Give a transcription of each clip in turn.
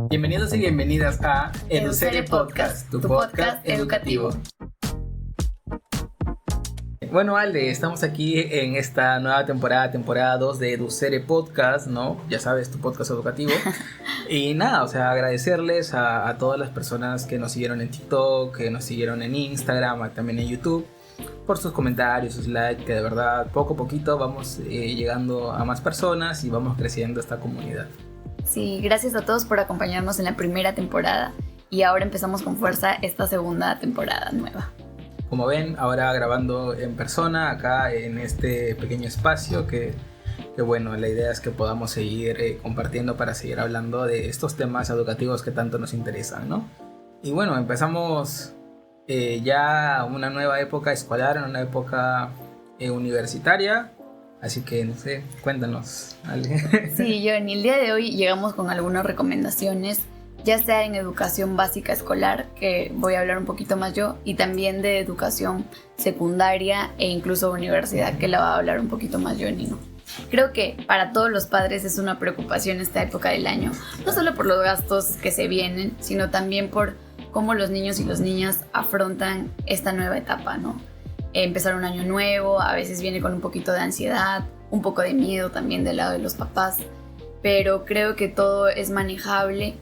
Bienvenidos y bienvenidas a Educere Podcast, tu podcast educativo. Bueno, Ale, estamos aquí en esta nueva temporada 2 de Educere Podcast, ¿no? Ya sabes, tu podcast educativo. Y nada, agradecerles a todas las personas que nos siguieron en TikTok, que nos siguieron en Instagram, también en YouTube, por sus comentarios, sus likes, que de verdad poco a poquito vamos llegando a más personas y vamos creciendo esta comunidad. Sí, gracias a todos por acompañarnos en la primera temporada y ahora empezamos con fuerza esta segunda temporada nueva. Como ven, ahora grabando en persona, acá en este pequeño espacio que bueno, la idea es que podamos seguir compartiendo para seguir hablando de estos temas educativos que tanto nos interesan, ¿no? Y bueno, empezamos ya una nueva época escolar, una época universitaria, así que no sé, cuéntanos, Ale. Sí, Johnny, el día de hoy llegamos con algunas recomendaciones, ya sea en educación básica escolar, que voy a hablar un poquito más yo, y también de educación secundaria e incluso universidad, que la va a hablar un poquito más Johnny, ¿no? Creo que para todos los padres es una preocupación esta época del año, no solo por los gastos que se vienen, sino también por cómo los niños y las niñas afrontan esta nueva etapa, ¿no? Empezar un año nuevo, a veces viene con un poquito de ansiedad, un poco de miedo también del lado de los papás, pero creo que todo es manejable.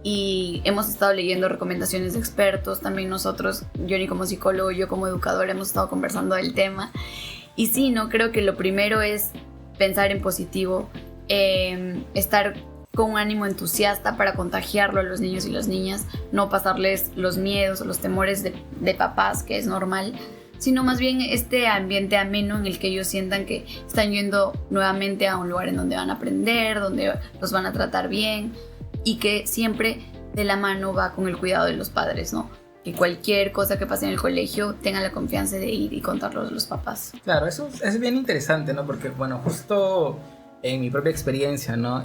Y hemos estado leyendo recomendaciones de expertos, también nosotros, Johnny como psicólogo, yo como educadora, hemos estado conversando del tema. Y sí, ¿no? Creo que lo primero es pensar en positivo, estar con un ánimo entusiasta para contagiarlo a los niños y las niñas, no pasarles los miedos o los temores de papás, que es normal, sino más bien este ambiente ameno en el que ellos sientan que están yendo nuevamente a un lugar en donde van a aprender, donde los van a tratar bien, y que siempre de la mano va con el cuidado de los padres, ¿no? Que cualquier cosa que pase en el colegio tengan la confianza de ir y contarlo a los papás. Claro, eso es bien interesante, ¿no? Porque, bueno, justo en mi propia experiencia, ¿no?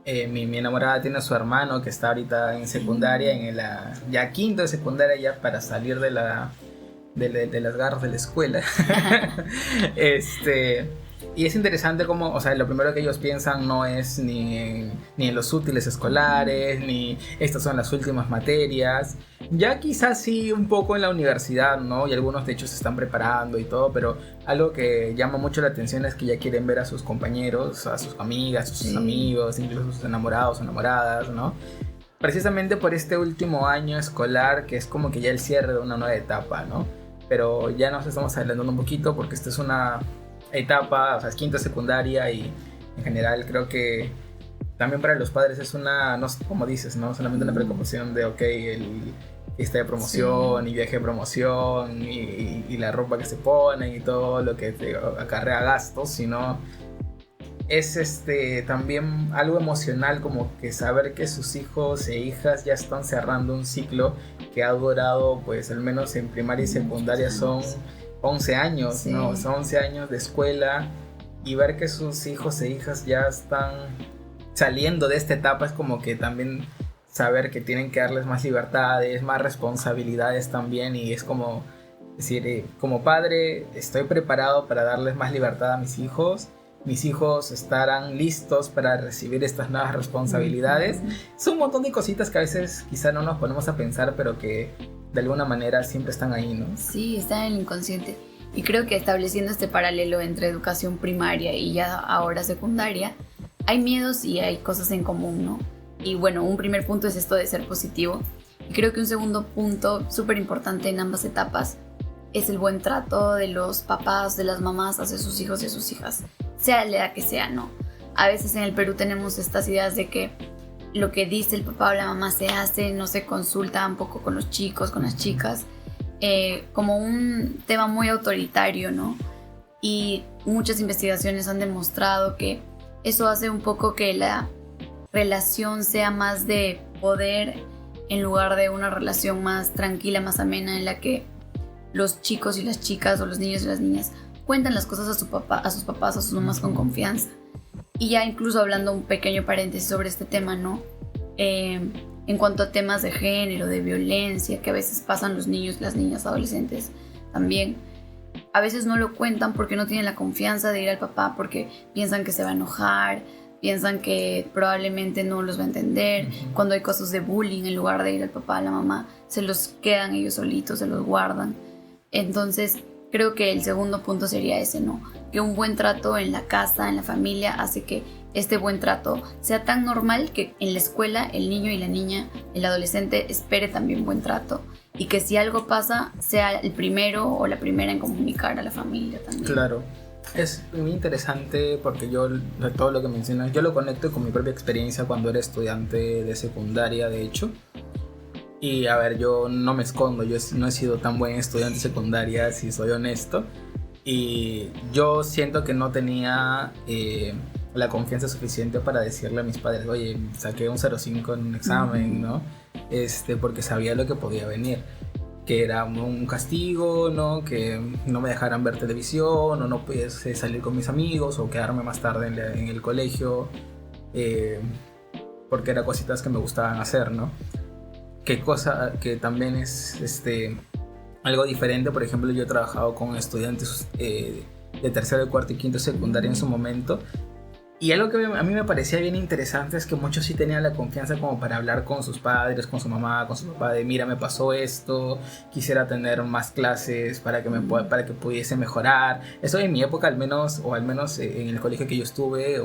Mi enamorada tiene a su hermano que está ahorita en secundaria, ya quinto de secundaria, ya para salir de las garras de la escuela. Y es interesante como, lo primero que ellos piensan no es ni en los útiles escolares, ni estas son las últimas materias. Ya quizás sí un poco en la universidad, ¿no? Y algunos de hecho se están preparando y todo, pero algo que llama mucho la atención es que ya quieren ver a sus compañeros, a sus amigas, a sus amigos, incluso a sus enamorados o enamoradas, ¿no? Precisamente por este último año escolar, que es como que ya el cierre de una nueva etapa, ¿no? Pero ya nos estamos adelantando un poquito porque esta es una etapa, es quinta secundaria, y en general creo que también para los padres es una, no, como dices, no solamente una preocupación de esta de promoción, y viaje de promoción, y la ropa que se ponen y todo lo que te acarrea gastos, sino es también algo emocional, como que saber que sus hijos e hijas ya están cerrando un ciclo que ha durado, pues al menos en primaria y secundaria son 11 años, sí. ¿No? Son 11 años de escuela, y ver que sus hijos e hijas ya están saliendo de esta etapa es como que también saber que tienen que darles más libertades, más responsabilidades también, y es como decir, como padre estoy preparado para darles más libertad a mis hijos estarán listos para recibir estas nuevas responsabilidades. Es un montón de cositas que a veces quizá no nos ponemos a pensar, pero que de alguna manera siempre están ahí, ¿no? Sí, están en el inconsciente. Y creo que estableciendo este paralelo entre educación primaria y ya ahora secundaria, hay miedos y hay cosas en común, ¿no? Y bueno, un primer punto es esto de ser positivo. Y creo que un segundo punto súper importante en ambas etapas es el buen trato de los papás, de las mamás hacia sus hijos y sus hijas, sea la edad que sea, ¿no? A veces en el Perú tenemos estas ideas de que lo que dice el papá o la mamá se hace, no se consulta un poco con los chicos, con las chicas, como un tema muy autoritario, ¿no? Y muchas investigaciones han demostrado que eso hace un poco que la relación sea más de poder en lugar de una relación más tranquila, más amena, en la que los chicos y las chicas, o los niños y las niñas, cuentan las cosas a sus papás, a sus mamás con confianza. Y ya incluso hablando un pequeño paréntesis sobre este tema, ¿no? En cuanto a temas de género, de violencia, que a veces pasan los niños, las niñas, adolescentes también, a veces no lo cuentan porque no tienen la confianza de ir al papá, porque piensan que se va a enojar, piensan que probablemente no los va a entender. Cuando hay casos de bullying, en lugar de ir al papá, a la mamá, se los quedan ellos solitos, se los guardan. Entonces, creo que el segundo punto sería ese, ¿no? Que un buen trato en la casa, en la familia, hace que este buen trato sea tan normal que en la escuela el niño y la niña, el adolescente, espere también buen trato. Y que si algo pasa, sea el primero o la primera en comunicar a la familia también. Claro. Es muy interesante porque yo, todo lo que mencionas, yo lo conecto con mi propia experiencia cuando era estudiante de secundaria, de hecho. Y a ver, yo no me escondo, yo no he sido tan buen estudiante de secundaria, si soy honesto. Y yo siento que no tenía la confianza suficiente para decirle a mis padres, oye, saqué un 0,5 en un examen, ¿no? Porque sabía lo que podía venir. Que era un castigo, ¿no? Que no me dejaran ver televisión, o no pudiese salir con mis amigos, o quedarme más tarde en el colegio, porque eran cositas que me gustaban hacer, ¿no? Qué cosa que también es algo diferente. Por ejemplo, yo he trabajado con estudiantes de tercero, cuarto y quinto secundaria en su momento. Y algo que a mí me parecía bien interesante es que muchos sí tenían la confianza como para hablar con sus padres, con su mamá, con su papá, de mira, me pasó esto, quisiera tener más clases para que pudiese mejorar. Eso en mi época al menos en el colegio que yo estuve,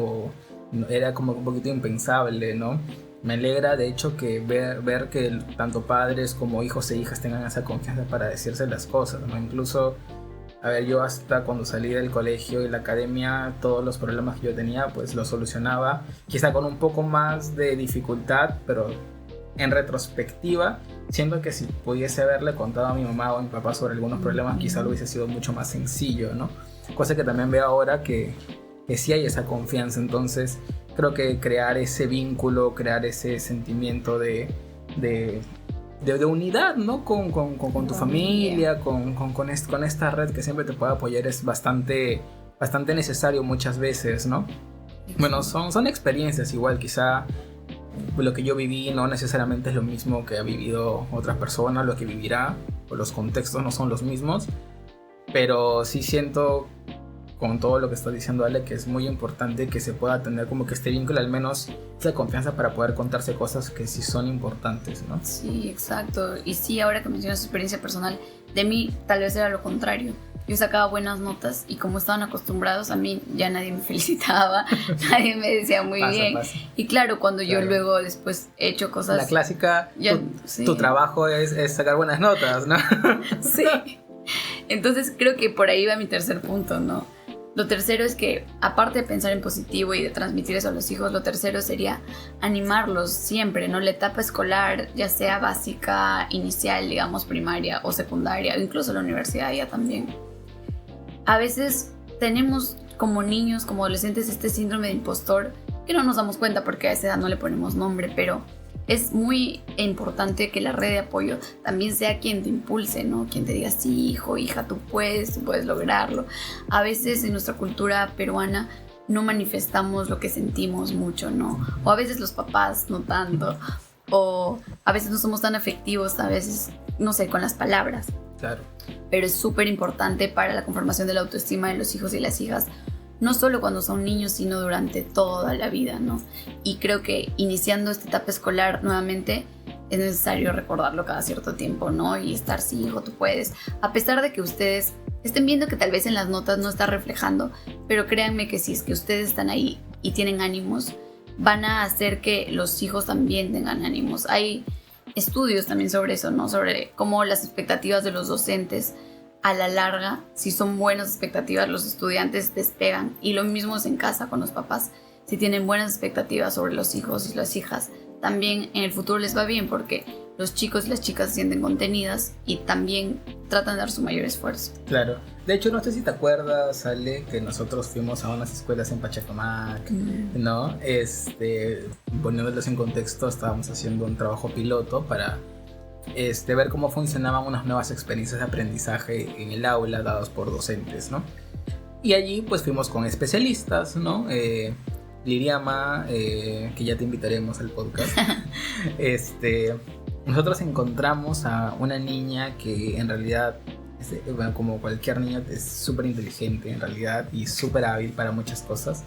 era como un poquito impensable, ¿no? Me alegra de hecho que ver que tanto padres como hijos e hijas tengan esa confianza para decirse las cosas, ¿no? Incluso, a ver, yo hasta cuando salí del colegio y la academia, todos los problemas que yo tenía, pues los solucionaba, quizá con un poco más de dificultad, pero en retrospectiva, siento que si pudiese haberle contado a mi mamá o a mi papá sobre algunos problemas, quizá lo hubiese sido mucho más sencillo, ¿no? Cosa que también veo ahora que sí hay esa confianza. Entonces, creo que crear ese vínculo, crear ese sentimiento de unidad, ¿no? Con tu familia, con esta red que siempre te puede apoyar, es bastante necesario muchas veces, ¿no? Bueno, son experiencias igual, quizá lo que yo viví no necesariamente es lo mismo que ha vivido otra persona, lo que vivirá, o los contextos no son los mismos, pero sí siento, con todo lo que está diciendo Ale, que es muy importante que se pueda tener como que este vínculo, al menos esa confianza para poder contarse cosas que sí son importantes, ¿no? Sí, exacto. Y sí, ahora que mencionas tu experiencia personal, de mí tal vez era lo contrario. Yo sacaba buenas notas y como estaban acostumbrados a mí, ya nadie me felicitaba, nadie me decía muy bien. Pasa. Y claro, cuando yo luego después he hecho cosas... La clásica, tu trabajo es sacar buenas notas, ¿no? Sí. Entonces creo que por ahí va mi tercer punto, ¿no? Lo tercero es que, aparte de pensar en positivo y de transmitir eso a los hijos, lo tercero sería animarlos siempre, ¿no? La etapa escolar, ya sea básica, inicial, digamos, primaria o secundaria, o incluso la universidad ya también. A veces tenemos como niños, como adolescentes, este síndrome de impostor que no nos damos cuenta porque a esa edad no le ponemos nombre, pero es muy importante que la red de apoyo también sea quien te impulse, ¿no? Quien te diga, sí, hijo, hija, tú puedes lograrlo. A veces en nuestra cultura peruana no manifestamos lo que sentimos mucho, ¿no? O a veces los papás no tanto. O a veces no somos tan afectivos, a veces, no sé, con las palabras. Claro. Pero es súper importante para la conformación de la autoestima de los hijos y las hijas, no solo cuando son niños, sino durante toda la vida, ¿no? Y creo que iniciando esta etapa escolar nuevamente es necesario recordarlo cada cierto tiempo, ¿no? Y estar, sí, hijo, tú puedes. A pesar de que ustedes estén viendo que tal vez en las notas no está reflejando, pero créanme que si es que ustedes están ahí y tienen ánimos, van a hacer que los hijos también tengan ánimos. Hay estudios también sobre eso, ¿no? Sobre cómo las expectativas de los docentes a la larga, si son buenas expectativas, los estudiantes despegan. Y lo mismo es en casa con los papás. Si tienen buenas expectativas sobre los hijos y las hijas, también en el futuro les va bien porque los chicos y las chicas se sienten contenidas y también tratan de dar su mayor esfuerzo. Claro. De hecho, no sé si te acuerdas, Ale, que nosotros fuimos a unas escuelas en Pachacamac, ¿no? Poniéndolos en contexto, estábamos haciendo un trabajo piloto para ver cómo funcionaban unas nuevas experiencias de aprendizaje en el aula dados por docentes, ¿no? Y allí pues fuimos con especialistas, ¿no? Liriama, que ya te invitaremos al podcast. Nosotros encontramos a una niña que en realidad, bueno, como cualquier niña, es súper inteligente en realidad y súper hábil para muchas cosas.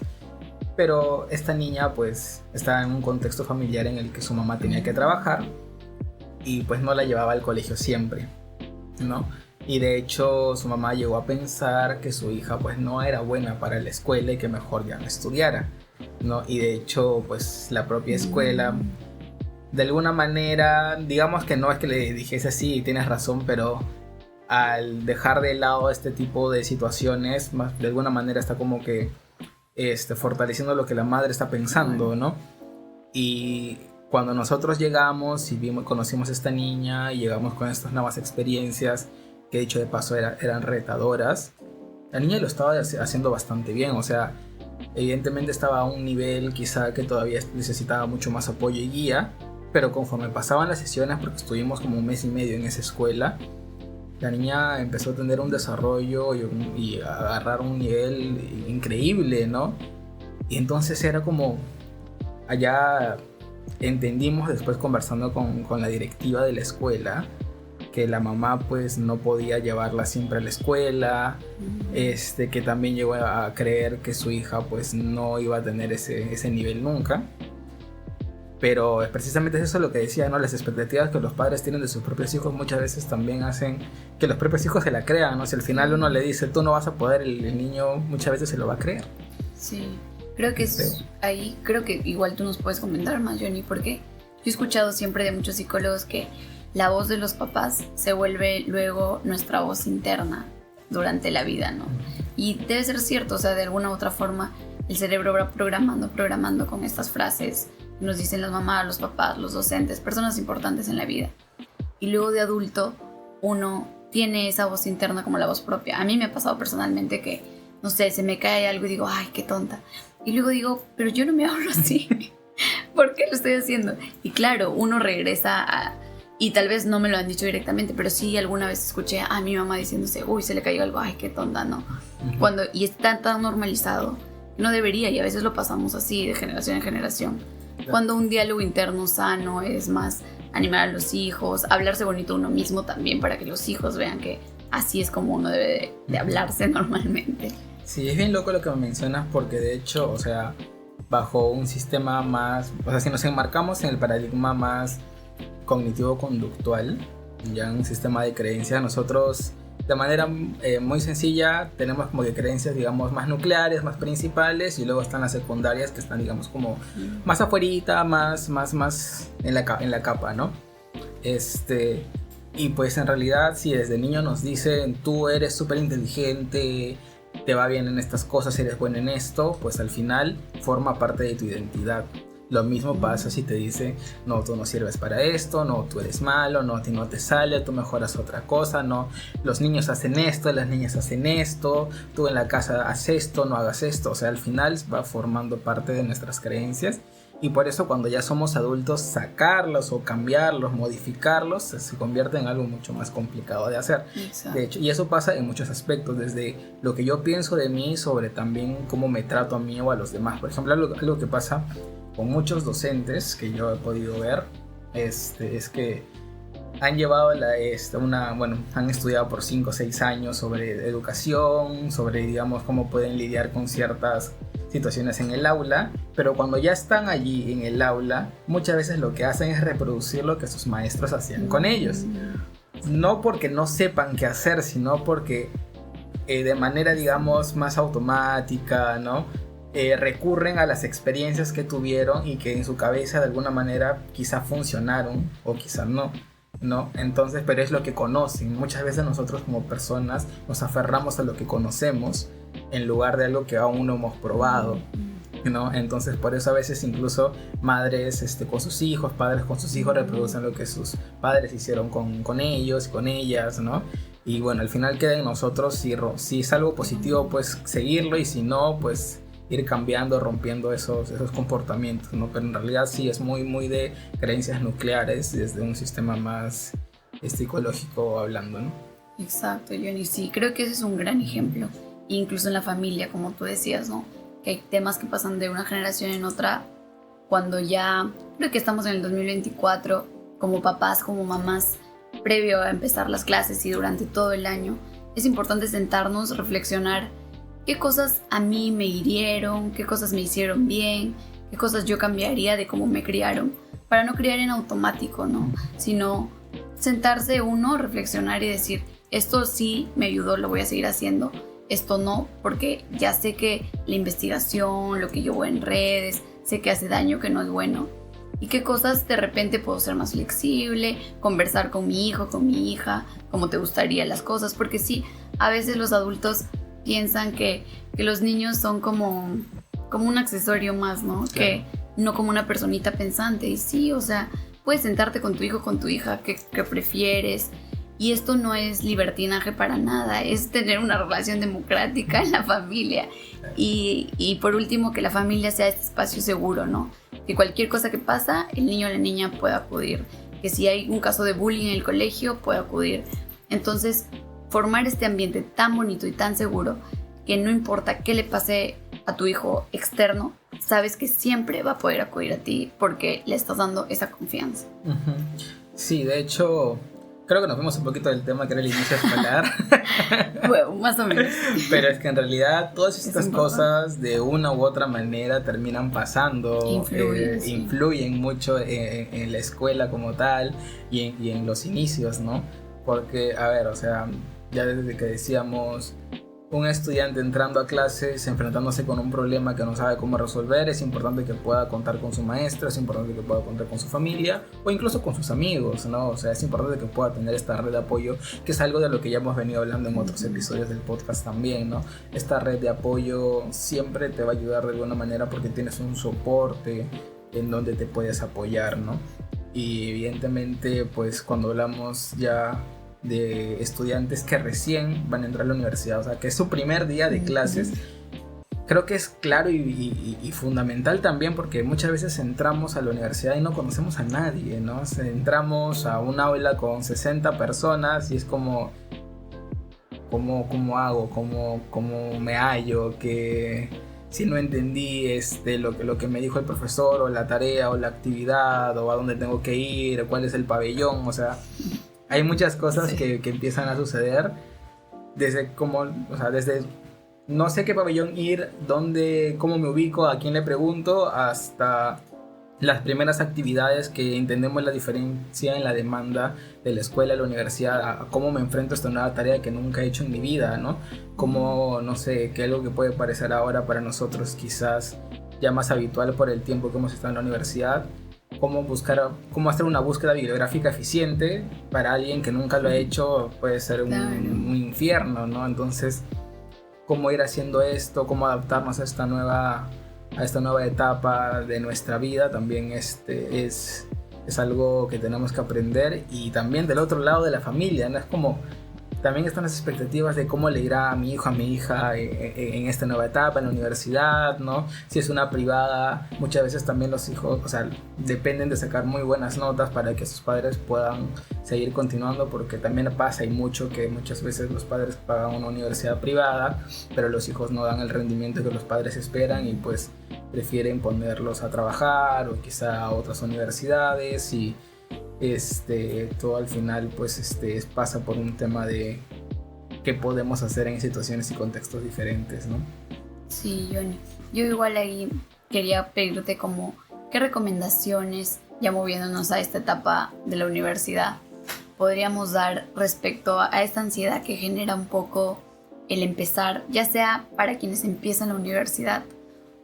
pero esta niña pues estaba en un contexto familiar en el que su mamá tenía que trabajar y pues no la llevaba al colegio siempre, ¿no? Y de hecho su mamá llegó a pensar que su hija pues no era buena para la escuela y que mejor ya no estudiara, ¿no? Y de hecho pues la propia escuela, de alguna manera, digamos que no es que le dijese sí, tienes razón, pero al dejar de lado este tipo de situaciones, de alguna manera está como que fortaleciendo lo que la madre está pensando, ¿no? Y cuando nosotros llegamos y conocimos a esta niña y llegamos con estas nuevas experiencias, que dicho de paso eran retadoras, la niña lo estaba haciendo bastante bien, o sea, evidentemente estaba a un nivel quizá que todavía necesitaba mucho más apoyo y guía, pero conforme pasaban las sesiones, porque estuvimos como 1 mes y medio en esa escuela, la niña empezó a tener un desarrollo y a agarrar un nivel increíble, ¿no? Y entonces era como, allá entendimos después conversando con la directiva de la escuela, que la mamá pues no podía llevarla siempre a la escuela, que también llegó a creer que su hija pues no iba a tener ese nivel nunca. Pero precisamente es eso lo que decía, ¿no? Las expectativas que los padres tienen de sus propios hijos muchas veces también hacen que los propios hijos se la crean, ¿no? Si al final uno le dice, tú no vas a poder, el niño muchas veces se lo va a creer. Sí, creo que ahí, creo que igual tú nos puedes comentar más, Johnny, porque yo he escuchado siempre de muchos psicólogos que la voz de los papás se vuelve luego nuestra voz interna durante la vida, ¿no? Y debe ser cierto, o sea, de alguna u otra forma el cerebro va programando con estas frases. Nos dicen las mamás, los papás, los docentes, personas importantes en la vida. Y luego de adulto, uno tiene esa voz interna como la voz propia. A mí me ha pasado personalmente que, no sé, se me cae algo y digo, ay, qué tonta. Y luego digo, pero yo no me hablo así. ¿Por qué lo estoy haciendo? Y claro, uno regresa a... Y tal vez no me lo han dicho directamente, pero sí alguna vez escuché a mi mamá diciéndose, uy, se le cayó algo, ay, qué tonta, ¿no? Y está tan normalizado, no debería, y a veces lo pasamos así de generación en generación. Cuando un diálogo interno sano es más animar a los hijos, hablarse bonito uno mismo también para que los hijos vean que así es como uno debe de hablarse normalmente. Sí, es bien loco lo que me mencionas porque de hecho, o sea, bajo un sistema más, o sea, si nos enmarcamos en el paradigma más cognitivo-conductual, ya en un sistema de creencias, nosotros de manera muy sencilla tenemos como que creencias, digamos, más nucleares, más principales, y luego están las secundarias que están, digamos, como más afuerita, más en la capa, ¿no? Y pues en realidad si desde niño nos dicen tú eres súper inteligente, te va bien en estas cosas, eres bueno en esto, pues al final forma parte de tu identidad. Lo mismo pasa si te dice, no, tú no sirves para esto, no, tú eres malo, no, a ti no te sale, tú mejoras otra cosa, no, los niños hacen esto, las niñas hacen esto, tú en la casa haces esto, no hagas esto. O sea, al final va formando parte de nuestras creencias, y por eso cuando ya somos adultos, sacarlos o cambiarlos, modificarlos, se convierte en algo mucho más complicado de hacer. Exacto. De hecho, y eso pasa en muchos aspectos, desde lo que yo pienso de mí, sobre también cómo me trato a mí o a los demás. Por ejemplo, algo que pasa con muchos docentes que yo he podido ver, es que han llevado han estudiado por 5 o 6 años sobre educación, sobre, digamos, cómo pueden lidiar con ciertas situaciones en el aula, pero cuando ya están allí en el aula, muchas veces lo que hacen es reproducir lo que sus maestros hacían con ellos. No porque no sepan qué hacer, sino porque de manera, digamos, más automática, ¿no? Recurren a las experiencias que tuvieron y que en su cabeza de alguna manera quizá funcionaron o quizá no, ¿no? Entonces, pero es lo que conocen. Muchas veces nosotros como personas nos aferramos a lo que conocemos en lugar de algo que aún no hemos probado, ¿no? Entonces por eso a veces incluso madres con sus hijos, padres con sus hijos reproducen lo que sus padres hicieron con ellos y con ellas, ¿no? Y bueno, al final queda en nosotros si es algo positivo, pues seguirlo, y si no, pues ir cambiando, rompiendo esos comportamientos, ¿no? Pero en realidad sí es muy de creencias nucleares desde un sistema más psicológico hablando, ¿no? Exacto, Johnny, sí, creo que ese es un gran ejemplo. Incluso en la familia, como tú decías, ¿no? Que hay temas que pasan de una generación en otra, cuando ya, creo que estamos en el 2024, como papás, como mamás, previo a empezar las clases y durante todo el año, es importante sentarnos, reflexionar qué cosas a mí me hirieron, qué cosas me hicieron bien, qué cosas yo cambiaría de cómo me criaron, para no criar en automático, ¿no? Sino sentarse uno, reflexionar y decir, esto sí me ayudó, lo voy a seguir haciendo, esto no, porque ya sé que la investigación, lo que yo veo en redes, sé que hace daño, que no es bueno. Y qué cosas de repente puedo ser más flexible, conversar con mi hijo, con mi hija, como te gustaría las cosas, porque sí, a veces los adultos piensan que los niños son como un accesorio más, ¿no? Claro. Que no como una personita pensante. Y sí, o sea, puedes sentarte con tu hijo, con tu hija, que prefieres. Y esto no es libertinaje para nada, es tener una relación democrática en la familia. Y por último, que la familia sea este espacio seguro, ¿no? Que cualquier cosa que pasa, el niño o la niña pueda acudir. Que si hay un caso de bullying en el colegio, pueda acudir. Entonces, formar este ambiente tan bonito y tan seguro que no importa qué le pase a tu hijo externo, sabes que siempre va a poder acudir a ti porque le estás dando esa confianza. Uh-huh. Sí, de hecho, creo que nos fuimos un poquito del tema que era el inicio escolar. Bueno, más o menos. Pero es que en realidad todas estas cosas de una u otra manera terminan pasando, influyen mucho en la escuela como tal y en los inicios, ¿no? Porque, a ver, o sea, ya desde que decíamos, un estudiante entrando a clases, enfrentándose con un problema que no sabe cómo resolver, es importante que pueda contar con su maestro, es importante que pueda contar con su familia o incluso con sus amigos, ¿no? O sea, es importante que pueda tener esta red de apoyo, que es algo de lo que ya hemos venido hablando en otros episodios del podcast también, ¿no? Esta red de apoyo siempre te va a ayudar de alguna manera porque tienes un soporte en donde te puedes apoyar, ¿no? Y evidentemente, pues cuando hablamos ya de estudiantes que recién van a entrar a la universidad, o sea, que es su primer día de clases, creo que es claro y fundamental también porque muchas veces entramos a la universidad y no conocemos a nadie, ¿no? O sea, entramos a un aula con 60 personas y es como, ¿cómo hago? ¿Cómo me hallo? Que si no entendí lo que me dijo el profesor o la tarea o la actividad o a dónde tengo que ir o cuál es el pabellón, o sea, hay muchas cosas que empiezan a suceder desde no sé qué pabellón ir, cómo me ubico, a quién le pregunto, hasta las primeras actividades que entendemos la diferencia en la demanda de la escuela, de la universidad, a cómo me enfrento a esta nueva tarea que nunca he hecho en mi vida, ¿no? Como, no sé, que algo que puede parecer ahora para nosotros quizás ya más habitual por el tiempo que hemos estado en la universidad, cómo hacer una búsqueda bibliográfica eficiente para alguien que nunca lo ha hecho puede ser un infierno, ¿no? Entonces, cómo ir haciendo esto, cómo adaptarnos a esta nueva etapa de nuestra vida también es algo que tenemos que aprender. Y también del otro lado de la familia, ¿no? Es como también están las expectativas de cómo le irá a mi hijo, a mi hija en esta nueva etapa, en la universidad, ¿no? Si es una privada, muchas veces también los hijos, o sea, dependen de sacar muy buenas notas para que sus padres puedan seguir continuando, porque también pasa y mucho que muchas veces los padres pagan una universidad privada, pero los hijos no dan el rendimiento que los padres esperan y pues prefieren ponerlos a trabajar o quizá a otras universidades y todo al final pues pasa por un tema de qué podemos hacer en situaciones y contextos diferentes, ¿no? Sí, Johnny. Yo igual ahí quería pedirte como qué recomendaciones, ya moviéndonos a esta etapa de la universidad, podríamos dar respecto a esta ansiedad que genera un poco el empezar, ya sea para quienes empiezan la universidad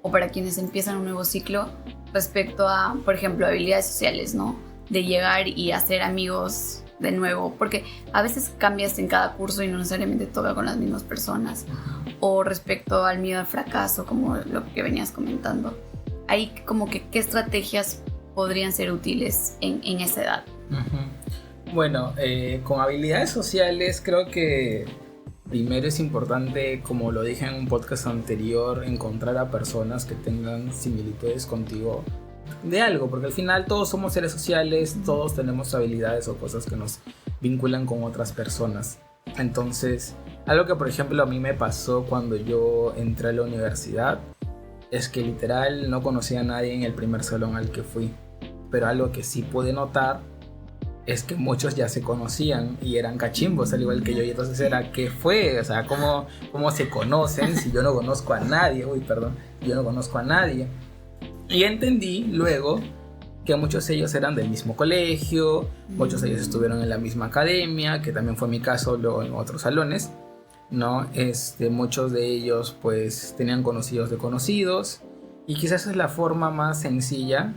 o para quienes empiezan un nuevo ciclo, respecto a, por ejemplo, habilidades sociales, ¿no? De llegar y hacer amigos de nuevo, porque a veces cambias en cada curso y no necesariamente toca con las mismas personas, o respecto al miedo al fracaso, como lo que venías comentando. Ahí como que qué estrategias podrían ser útiles en esa edad. Uh-huh. Bueno, con habilidades sociales creo que primero es importante, como lo dije en un podcast anterior, encontrar a personas que tengan similitudes contigo de algo, porque al final todos somos seres sociales, todos tenemos habilidades o cosas que nos vinculan con otras personas. Entonces, algo que por ejemplo a mí me pasó cuando yo entré a la universidad es que literal no conocía a nadie en el primer salón al que fui, pero algo que sí pude notar es que muchos ya se conocían y eran cachimbos al igual que yo, y entonces era, ¿qué fue? O sea, ¿cómo se conocen si yo no conozco a nadie? Uy, perdón, yo no conozco a nadie. Y entendí luego que muchos de ellos eran del mismo colegio, muchos de ellos estuvieron en la misma academia, que también fue mi caso luego en otros salones, ¿no? Muchos de ellos pues tenían conocidos de conocidos, y quizás esa es la forma más sencilla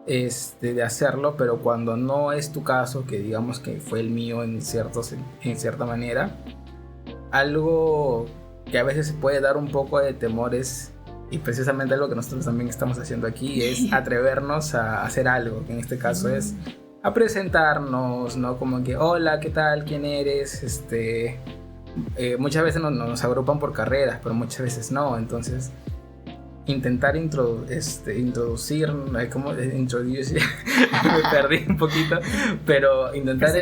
de hacerlo, pero cuando no es tu caso, que digamos que fue el mío en cierta manera, algo que a veces puede dar un poco de temores, y precisamente algo que nosotros también estamos haciendo aquí, es atrevernos a hacer algo, que en este caso es a presentarnos, ¿no? Como que, hola, ¿qué tal? ¿Quién eres? Muchas veces nos agrupan por carreras, pero muchas veces no, entonces intentar introducir, ¿cómo? Introducir, me perdí un poquito, pero intentar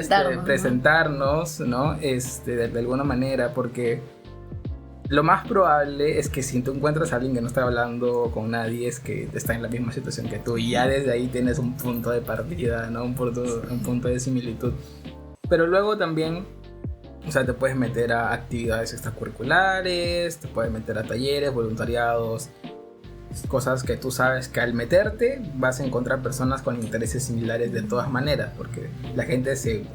presentarnos, ¿no? De alguna manera, porque lo más probable es que si tú encuentras a alguien que no está hablando con nadie, es que está en la misma situación que tú, y ya desde ahí tienes un punto de partida, ¿no? Un punto de similitud. Pero luego también, o sea, te puedes meter a actividades extracurriculares, te puedes meter a talleres, voluntariados, cosas que tú sabes que al meterte vas a encontrar personas con intereses similares de todas maneras, porque la gente se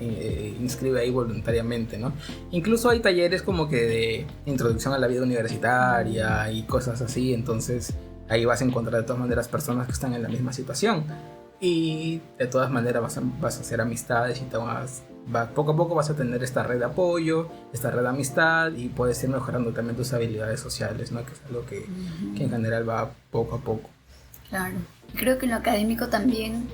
inscribe ahí voluntariamente, ¿no? Incluso hay talleres como que de introducción a la vida universitaria y cosas así, entonces ahí vas a encontrar de todas maneras personas que están en la misma situación, y de todas maneras vas a hacer amistades, y poco a poco vas a tener esta red de apoyo, esta red de amistad, y puedes ir mejorando también tus habilidades sociales, ¿no? Que es algo que en general va poco a poco. Claro. Creo que en lo académico también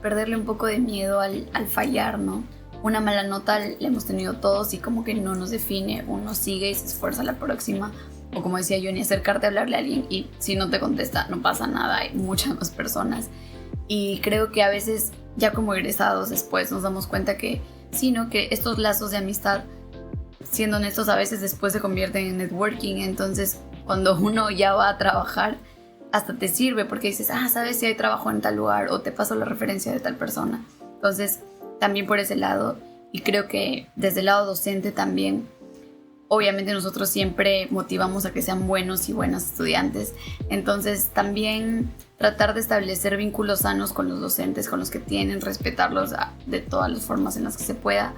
perderle un poco de miedo al fallar, ¿no? Una mala nota la hemos tenido todos y como que no nos define, uno sigue y se esfuerza la próxima. O como decía Johnny, acercarte a hablarle a alguien y si no te contesta no pasa nada, hay muchas más personas. Y creo que a veces ya como egresados después nos damos cuenta que sí, ¿no? Que estos lazos de amistad, siendo honestos, a veces después se convierten en networking. Entonces cuando uno ya va a trabajar hasta te sirve porque dices, sabes si hay trabajo en tal lugar, o te paso la referencia de tal persona. Entonces también por ese lado, y creo que desde el lado docente también, obviamente nosotros siempre motivamos a que sean buenos y buenas estudiantes, entonces también tratar de establecer vínculos sanos con los docentes, con los que tienen, respetarlos de todas las formas en las que se pueda.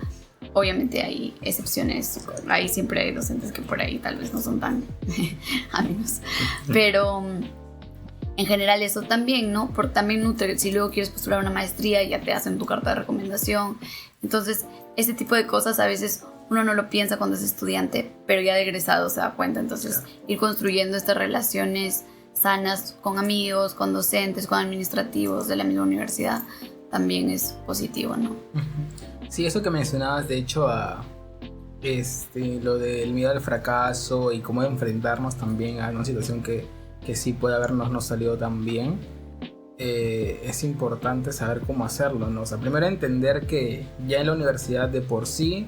Obviamente hay excepciones, ahí siempre hay docentes que por ahí tal vez no son tan amigos, pero en general eso también, ¿no? Porque también nutre, si luego quieres postular una maestría ya te hacen tu carta de recomendación, entonces ese tipo de cosas a veces uno no lo piensa cuando es estudiante, pero ya de egresado se da cuenta. Entonces, claro, ir construyendo estas relaciones sanas con amigos, con docentes, con administrativos de la misma universidad también es positivo, ¿no? Sí, eso que mencionabas, de hecho, lo del miedo al fracaso y cómo enfrentarnos también a una situación que sí puede habernos no salido tan bien, es importante saber cómo hacerlo, ¿no? O sea, primero entender que ya en la universidad de por sí,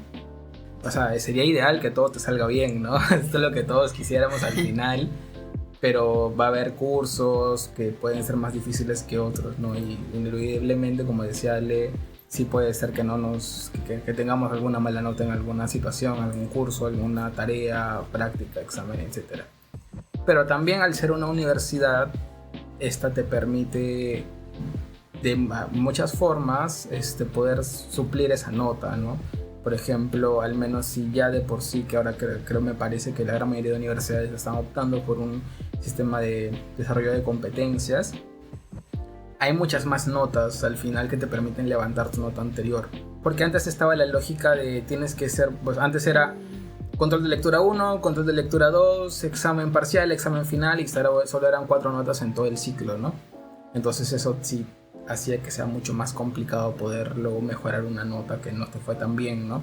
o sea, sería ideal que todo te salga bien, ¿no? Esto es lo que todos quisiéramos al final, pero va a haber cursos que pueden ser más difíciles que otros, ¿no? Y ineludiblemente, como decía Ale, sí puede ser que que tengamos alguna mala nota en alguna situación, algún curso, alguna tarea, práctica, examen, etc. Pero también al ser una universidad, esta te permite de muchas formas poder suplir esa nota, ¿no? Por ejemplo, al menos si ya de por sí, que ahora creo me parece que la gran mayoría de universidades están optando por un sistema de desarrollo de competencias, hay muchas más notas al final que te permiten levantar tu nota anterior. Porque antes estaba la lógica de tienes que ser, pues antes era control de lectura 1, control de lectura 2, examen parcial, examen final, y solo eran 4 notas en todo el ciclo, ¿no? Entonces eso sí hacía que sea mucho más complicado poder luego mejorar una nota que no te fue tan bien, ¿no?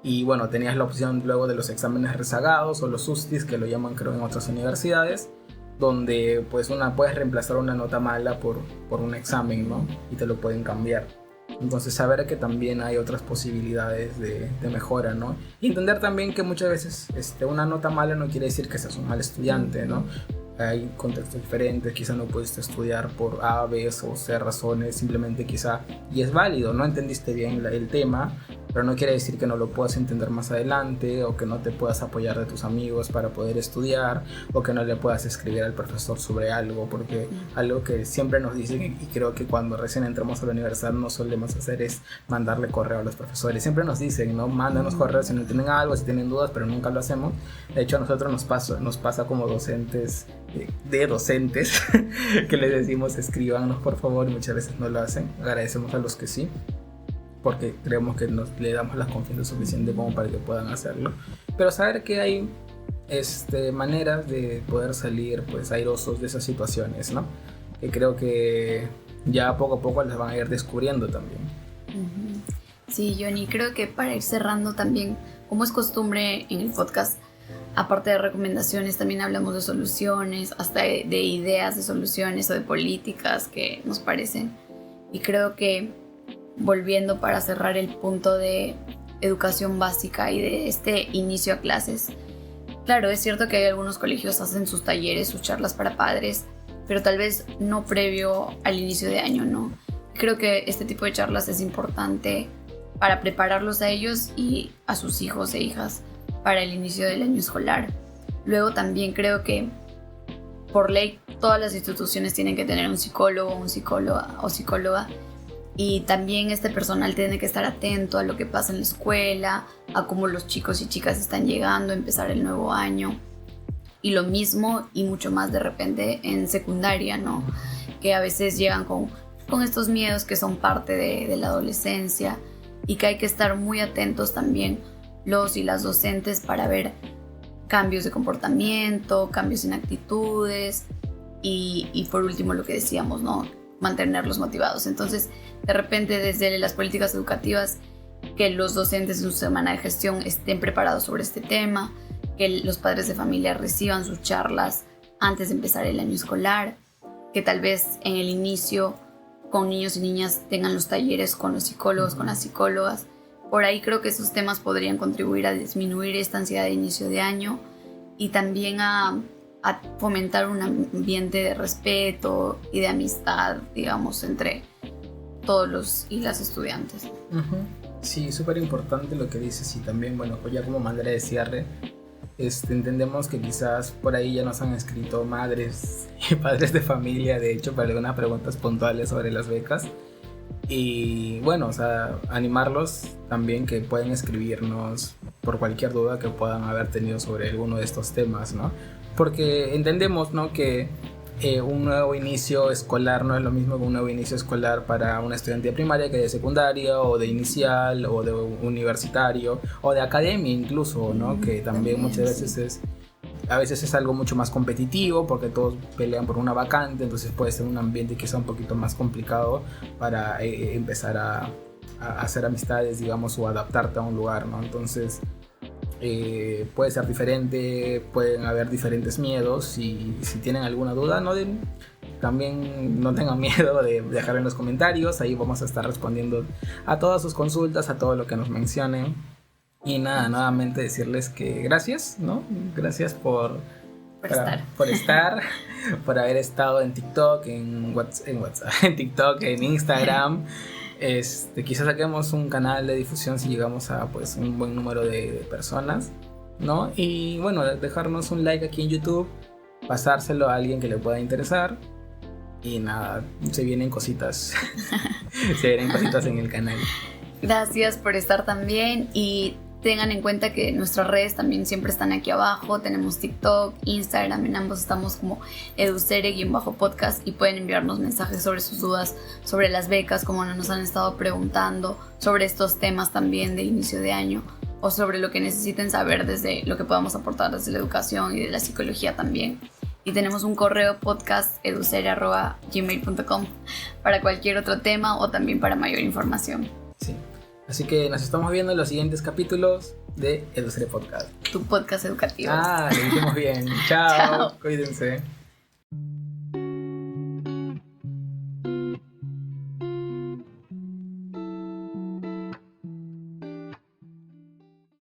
Y bueno, tenías la opción luego de los exámenes rezagados o los SUSTIs, que lo llaman creo en otras universidades, donde pues puedes reemplazar una nota mala por un examen, ¿no? Y te lo pueden cambiar. Entonces saber que también hay otras posibilidades de mejora, ¿no? Y entender también que muchas veces una nota mala no quiere decir que seas un mal estudiante, ¿no? hay contextos diferentes, quizá no pudiste estudiar por A, B o C razones, simplemente quizá, y es válido, no entendiste bien el tema, pero no quiere decir que no lo puedas entender más adelante, o que no te puedas apoyar de tus amigos para poder estudiar, o que no le puedas escribir al profesor sobre algo, porque algo que siempre nos dicen, y creo que cuando recién entramos a la universidad no solemos hacer, es mandarle correo a los profesores. Siempre nos dicen, ¿no? Mándanos correos si no entienden algo, si tienen dudas, pero nunca lo hacemos. De hecho, a nosotros nos pasa como docentes, que les decimos escríbanos por favor, y muchas veces no lo hacen. Agradecemos a los que sí, porque creemos que le damos la confianza suficiente como para que puedan hacerlo, pero saber que hay maneras de poder salir pues airosos de esas situaciones, ¿no? Que creo que ya poco a poco las van a ir descubriendo también. Sí, Johnny, creo que para ir cerrando también, como es costumbre en el podcast, aparte de recomendaciones, también hablamos de soluciones, hasta de ideas de soluciones o de políticas que nos parecen. Y creo que, volviendo para cerrar el punto de educación básica y de este inicio a clases, claro, es cierto que hay algunos colegios hacen sus talleres, sus charlas para padres, pero tal vez no previo al inicio de año, ¿no? Creo que este tipo de charlas es importante para prepararlos a ellos y a sus hijos e hijas para el inicio del año escolar. Luego también creo que por ley todas las instituciones tienen que tener un psicólogo, un psicóloga o psicóloga, y también este personal tiene que estar atento a lo que pasa en la escuela, a cómo los chicos y chicas están llegando a empezar el nuevo año. Y lo mismo y mucho más de repente en secundaria, ¿no? Que a veces llegan con estos miedos que son parte de la adolescencia, y que hay que estar muy atentos también los y las docentes para ver cambios de comportamiento, cambios en actitudes y por último lo que decíamos, ¿no? Mantenerlos motivados. Entonces, de repente desde las políticas educativas, que los docentes en su semana de gestión estén preparados sobre este tema, que los padres de familia reciban sus charlas antes de empezar el año escolar, que tal vez en el inicio con niños y niñas tengan los talleres con los psicólogos, con las psicólogas. Por ahí creo que esos temas podrían contribuir a disminuir esta ansiedad de inicio de año y también a fomentar un ambiente de respeto y de amistad, digamos, entre todos los y las estudiantes. Sí, súper importante lo que dices, y también, bueno, pues ya como manera de cierre, entendemos que quizás por ahí ya nos han escrito madres y padres de familia, de hecho, para algunas preguntas puntuales sobre las becas. Y bueno, o sea, animarlos también que pueden escribirnos por cualquier duda que puedan haber tenido sobre alguno de estos temas, ¿no? Porque entendemos, ¿no?, que un nuevo inicio escolar no es lo mismo que un nuevo inicio escolar para un estudiante de primaria que de secundaria, o de inicial, o de universitario, o de academia incluso, ¿no? Que también muchas veces a veces es algo mucho más competitivo porque todos pelean por una vacante, entonces puede ser un ambiente quizá un poquito más complicado para empezar a hacer amistades, digamos, o adaptarte a un lugar, ¿no? Entonces puede ser diferente, pueden haber diferentes miedos, y si tienen alguna duda también no tengan miedo de dejar en los comentarios. Ahí vamos a estar respondiendo a todas sus consultas, a todo lo que nos mencionen. Y nada, nuevamente decirles que gracias, ¿no? Gracias por estar, por haber estado en TikTok, en WhatsApp, en TikTok, en Instagram. Quizás saquemos un canal de difusión si llegamos a pues un buen número de personas, ¿no? Y bueno, dejarnos un like aquí en YouTube, pasárselo a alguien que le pueda interesar. Y nada, se vienen cositas. Se vienen cositas en el canal. Gracias por estar también, y tengan en cuenta que nuestras redes también siempre están aquí abajo. Tenemos TikTok, Instagram, en ambos estamos como edusere_podcast, y pueden enviarnos mensajes sobre sus dudas sobre las becas, como nos han estado preguntando, sobre estos temas también de inicio de año, o sobre lo que necesiten saber desde lo que podamos aportar desde la educación y de la psicología también. Y tenemos un correo podcast@edusere.gmail.com para cualquier otro tema o también para mayor información. Sí. Así que nos estamos viendo en los siguientes capítulos de Edusere Podcast. Tu podcast educativo. Lo dijimos bien. Chao. Cuídense.